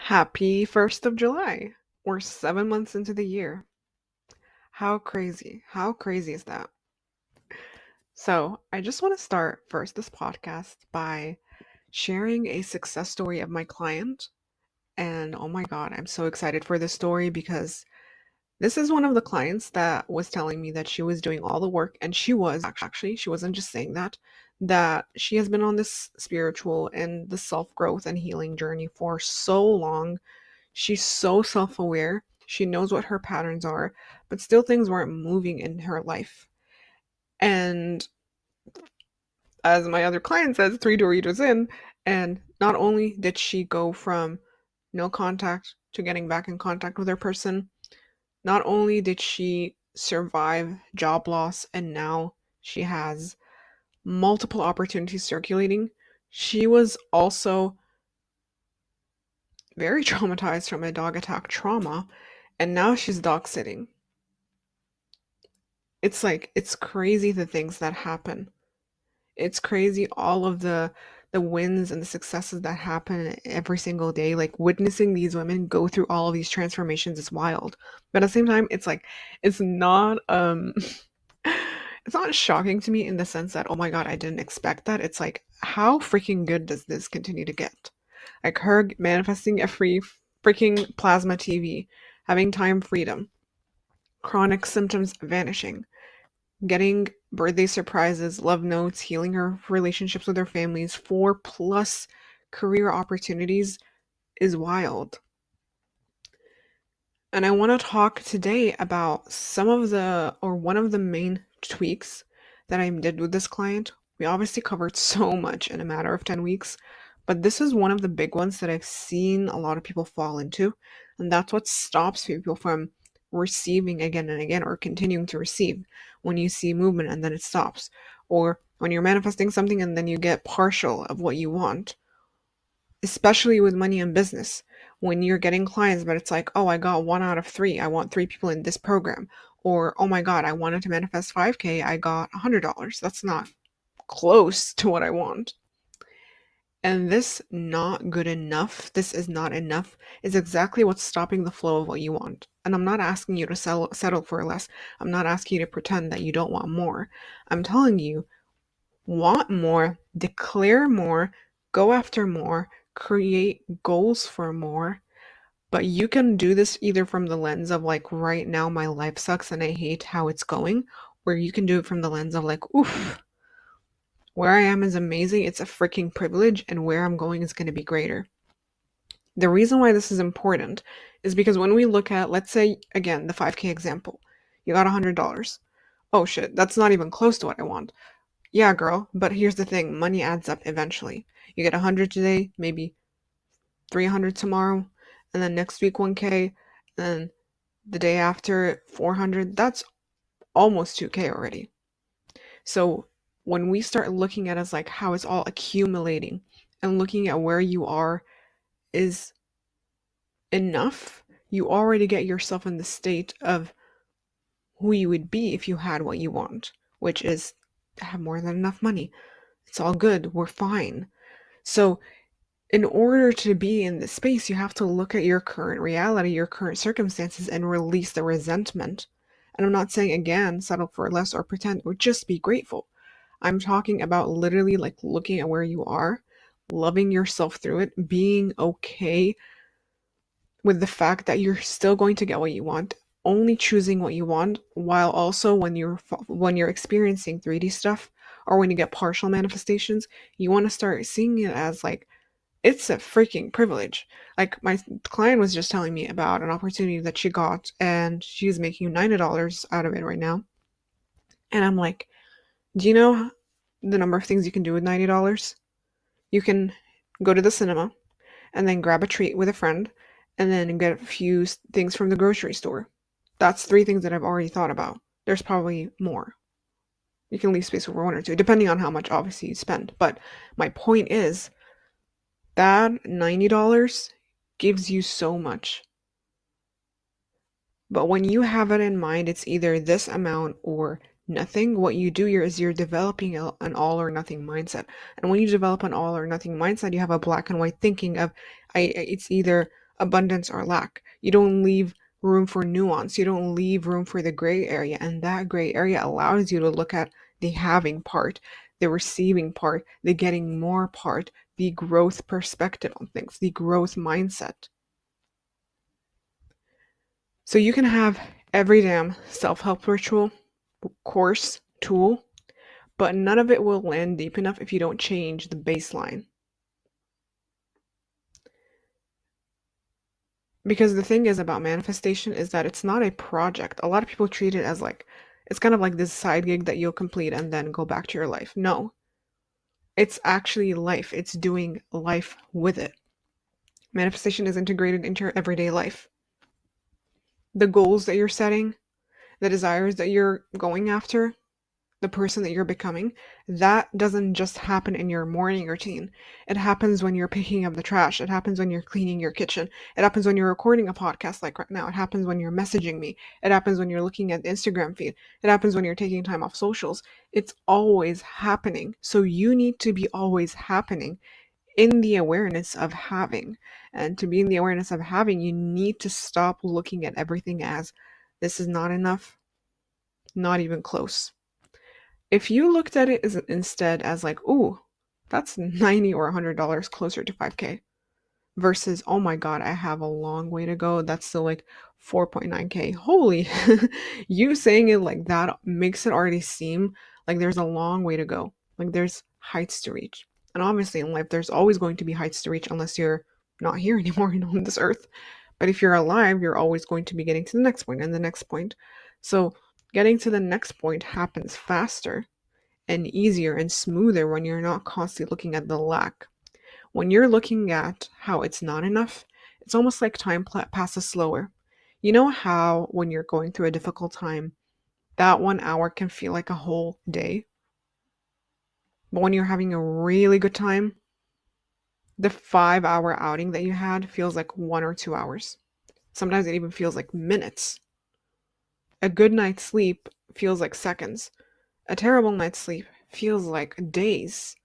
Happy 1st of July. We're 7 months into the year. How crazy? How crazy is that? So, I just want to start first this podcast by sharing a success story of my client. And oh my God, I'm so excited for this story because this is one of the clients that was telling me that she was doing all the work, and she was actually, she wasn't just saying that she has been on this spiritual and the self growth and healing journey for so long. She's so self aware. She knows what her patterns are, but still things weren't moving in her life. And as my other client says, three Doritos in, and not only did she go from no contact to getting back in contact with her person, not only did she survive job loss and now she has multiple opportunities circulating, she was also very traumatized from a dog attack trauma, and now she's dog sitting. It's crazy the things that happen. It's crazy all of the wins and the successes that happen every single day. Like witnessing these women go through all of these transformations is wild. But at the same time, it's like it's not it's not shocking to me in the sense that, oh my God, I didn't expect that. It's like, how freaking good does this continue to get? Like her manifesting a free freaking plasma TV, having time freedom, chronic symptoms vanishing, getting birthday surprises, love notes, healing her relationships with her families, 4+ career opportunities is wild. And I want to talk today about some of the, or one of the main tweaks that I did with this client. We obviously covered so much in a matter of 10 weeks, but this is one of the big ones that I've seen a lot of people fall into. And that's what stops people from receiving again and again or continuing to receive. When you see movement and then it stops, or when you're manifesting something and then you get partial of what you want, especially with money and business. When you're getting clients, but it's like, oh, I got 1 out of 3. I want 3 people in this program. Or, oh my God, I wanted to manifest 5K. I got $100. That's not close to what I want. And this not good enough, this is not enough, is exactly what's stopping the flow of what you want. And I'm not asking you to settle for less. I'm not asking you to pretend that you don't want more. I'm telling you, want more, declare more, go after more, create goals for more. But you can do this either from the lens of like, right now my life sucks and I hate how it's going, or you can do it from the lens of like, oof, where I am is amazing. It's a freaking privilege, and where I'm going is going to be greater. The reason why this is important is because when we look at, let's say, again, the 5K example, you got $100. Oh shit, that's not even close to what I want. Yeah, girl, but here's the thing, money adds up eventually. You get 100 today, maybe 300 tomorrow, and then next week 1K, and then the day after 400. That's almost 2K already. So when we start looking at it as like how it's all accumulating and looking at where you are is enough, you already get yourself in the state of who you would be if you had what you want, which is have more than enough money. It's all good. We're fine. So in order to be in this space, you have to look at your current reality, your current circumstances, and release the resentment. And I'm not saying, again, settle for less or pretend or just be grateful. I'm talking about literally like looking at where you are, loving yourself through it, being okay with the fact that you're still going to get what you want, only choosing what you want, while also when you're experiencing 3D stuff or when you get partial manifestations, you want to start seeing it as like it's a freaking privilege. Like my client was just telling me about an opportunity that she got and she's making $90 out of it right now. And I'm like, do you know the number of things you can do with $90? You can go to the cinema and then grab a treat with a friend and then get a few things from the grocery store. That's 3 things that I've already thought about. There's probably more. You can leave space for one or two, depending on how much obviously you spend. But my point is that $90 gives you so much. But when you have it in mind, it's either this amount or nothing. What you do here is you're developing an all or nothing mindset. And when you develop an all or nothing mindset, you have a black and white thinking of, it's either abundance or lack. You don't leave room for nuance. You don't leave room for the gray area. And that gray area allows you to look at the having part, the receiving part, the getting more part, the growth perspective on things, the growth mindset. So you can have every damn self-help ritual, course, tool, but none of it will land deep enough if you don't change the baseline. Because the thing is about manifestation is that it's not a project. A lot of people treat it as like, it's kind of like this side gig that you'll complete and then go back to your life. No, it's actually life. It's doing life with it. Manifestation is integrated into your everyday life. The goals that you're setting, the desires that you're going after, the person that you're becoming, that doesn't just happen in your morning routine. It happens when you're picking up the trash. It happens when you're cleaning your kitchen. It happens when you're recording a podcast like right now. It happens when you're messaging me. It happens when you're looking at the Instagram feed. It happens when you're taking time off socials. It's always happening. So you need to be always happening in the awareness of having. And to be in the awareness of having, you need to stop looking at everything as this is not enough, not even close. If you looked at it as instead as like, ooh, that's $90 or $100 closer to 5K versus, oh my God, I have a long way to go. That's still like 4.9K. Holy, you saying it like that makes it already seem like there's a long way to go. Like there's heights to reach. And obviously in life, there's always going to be heights to reach unless you're not here anymore, on this earth. But if you're alive, you're always going to be getting to the next point and the next point. So getting to the next point happens faster and easier and smoother when you're not constantly looking at the lack. When you're looking at how it's not enough, it's almost like time passes slower. You know how when you're going through a difficult time, that 1 hour can feel like a whole day? But when you're having a really good time, the 5 hour outing that you had feels like 1 or 2 hours. Sometimes it even feels like minutes. A good night's sleep feels like seconds. A terrible night's sleep feels like days.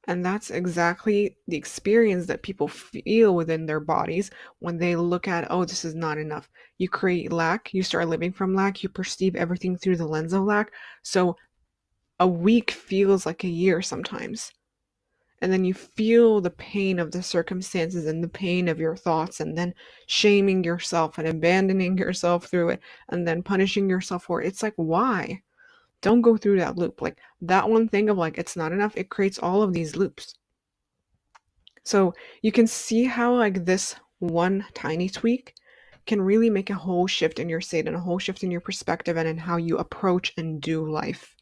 And that's exactly the experience that people feel within their bodies when they look at, oh, this is not enough. You create lack, you start living from lack, you perceive everything through the lens of lack. So a week feels like a year sometimes. And then you feel the pain of the circumstances and the pain of your thoughts, and then shaming yourself and abandoning yourself through it, and then punishing yourself for it. It's like, why? Don't go through that loop. Like that one thing of like, it's not enough, it creates all of these loops. So you can see how like this one tiny tweak can really make a whole shift in your state and a whole shift in your perspective and in how you approach and do life,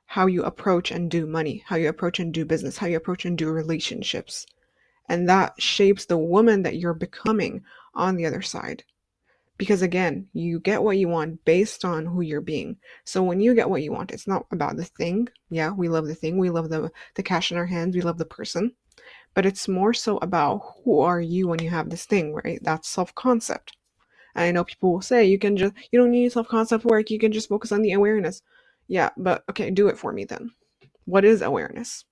how you approach and do money, how you approach and do business, how you approach and do relationships. And that shapes the woman that you're becoming on the other side. Because again, you get what you want based on who you're being. So when you get what you want, it's not about the thing. Yeah, we love the thing. We love the cash in our hands. We love the person. But it's more so about who are you when you have this thing, right? That's self-concept. And I know people will say you don't need self-concept work. You can just focus on the awareness. Yeah, but okay, do it for me then. What is awareness?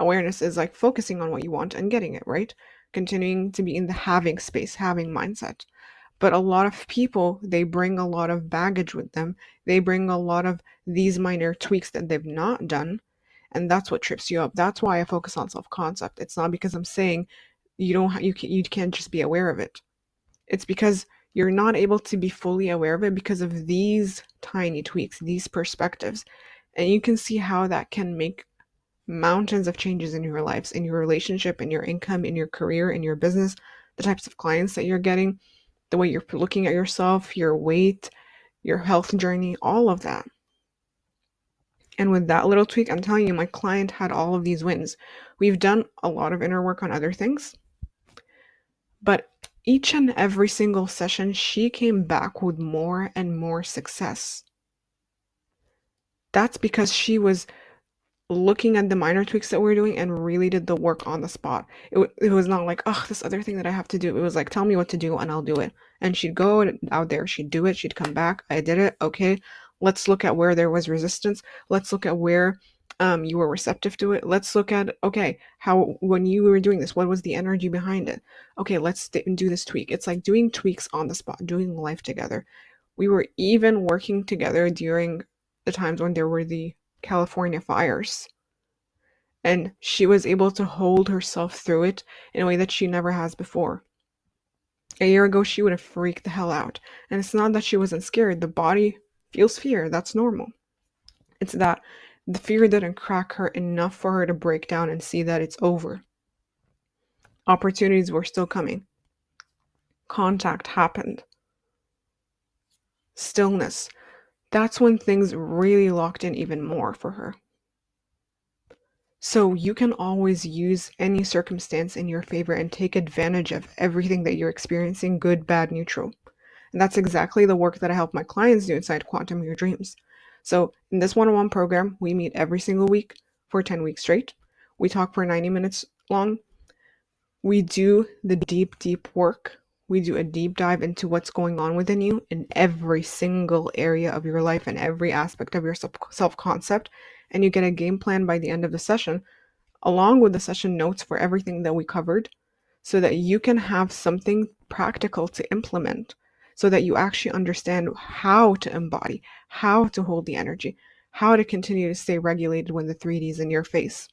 Awareness is like focusing on what you want and getting it, right? Continuing to be in the having space, having mindset. But a lot of people, they bring a lot of baggage with them. They bring a lot of these minor tweaks that they've not done. And that's what trips you up. That's why I focus on self-concept. It's not because I'm saying you can't just be aware of it. It's because you're not able to be fully aware of it because of these tiny tweaks, these perspectives. And you can see how that can make mountains of changes in your lives, in your relationship, in your income, in your career, in your business, the types of clients that you're getting, the way you're looking at yourself, your weight, your health journey, all of that. And with that little tweak, I'm telling you, my client had all of these wins. We've done a lot of inner work on other things, but each and every single session, she came back with more and more success. That's because she was looking at the minor tweaks that we're doing and really did the work on the spot. It was not like, oh, this other thing that I have to do. It was like, tell me what to do and I'll do it. And she'd go out there, she'd do it, she'd come back. I did it. Okay, let's look at where there was resistance. Let's look at where You were receptive to it. Let's look at, okay, how, when you were doing this, what was the energy behind it? Okay, let's do this tweak. It's like doing tweaks on the spot, doing life together. We were even working together during the times when there were the California fires. And she was able to hold herself through it in a way that she never has before. A year ago, she would have freaked the hell out. And it's not that she wasn't scared. The body feels fear. That's normal. It's that the fear didn't crack her enough for her to break down and see that it's over. Opportunities were still coming. Contact happened. Stillness. That's when things really locked in even more for her. So you can always use any circumstance in your favor and take advantage of everything that you're experiencing, good, bad, neutral. And that's exactly the work that I help my clients do inside Quantum Your Dreams. So in this one-on-one program, we meet every single week for 10 weeks straight. We talk for 90 minutes long. We do the deep, deep work. We do a deep dive into what's going on within you in every single area of your life and every aspect of your self-concept. And you get a game plan by the end of the session, along with the session notes for everything that we covered, so that you can have something practical to implement, so that you actually understand how to embody, how to hold the energy, how to continue to stay regulated when the 3D is in your face.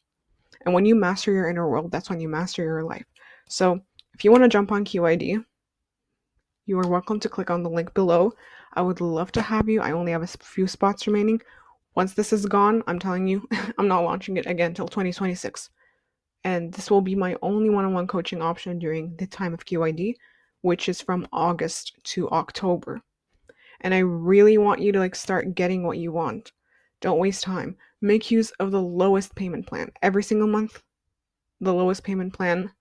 And when you master your inner world, that's when you master your life. So if you want to jump on QID, you are welcome to click on the link below. I would love to have you. I only have a few spots remaining. Once this is gone, I'm telling you, I'm not launching it again until 2026. And this will be my only one-on-one coaching option during the time of QID, which is from August to October. And I really want you to start getting what you want. Don't waste time. Make use of the lowest payment plan. Every single month, the lowest payment plan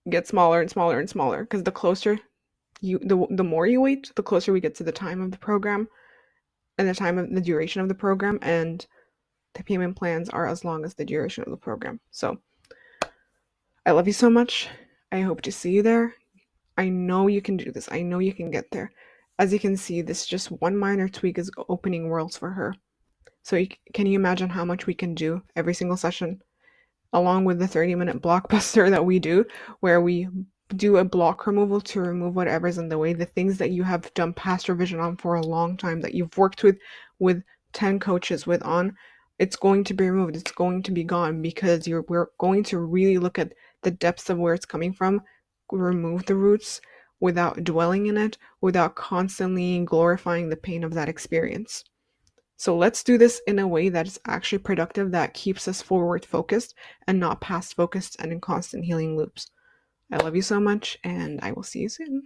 gets smaller and smaller and smaller, because the closer the more you wait, the closer we get to the time of the program and the time of the duration of the program, and the payment plans are as long as the duration of the program. So I love you so much. I hope to see you there. I know you can do this. I know you can get there. As you can see, this just one minor tweak is opening worlds for her. So can you imagine how much we can do every single session, along with the 30-minute blockbuster that we do, where we do a block removal to remove whatever's in the way, the things that you have done past revision on for a long time, that you've worked with 10 coaches with on. It's going to be removed. It's going to be gone, because we're going to really look at the depths of where it's coming from, remove the roots without dwelling in it, without constantly glorifying the pain of that experience. So let's do this in a way that is actually productive, that keeps us forward focused and not past focused and in constant healing loops. I love you so much, and I will see you soon.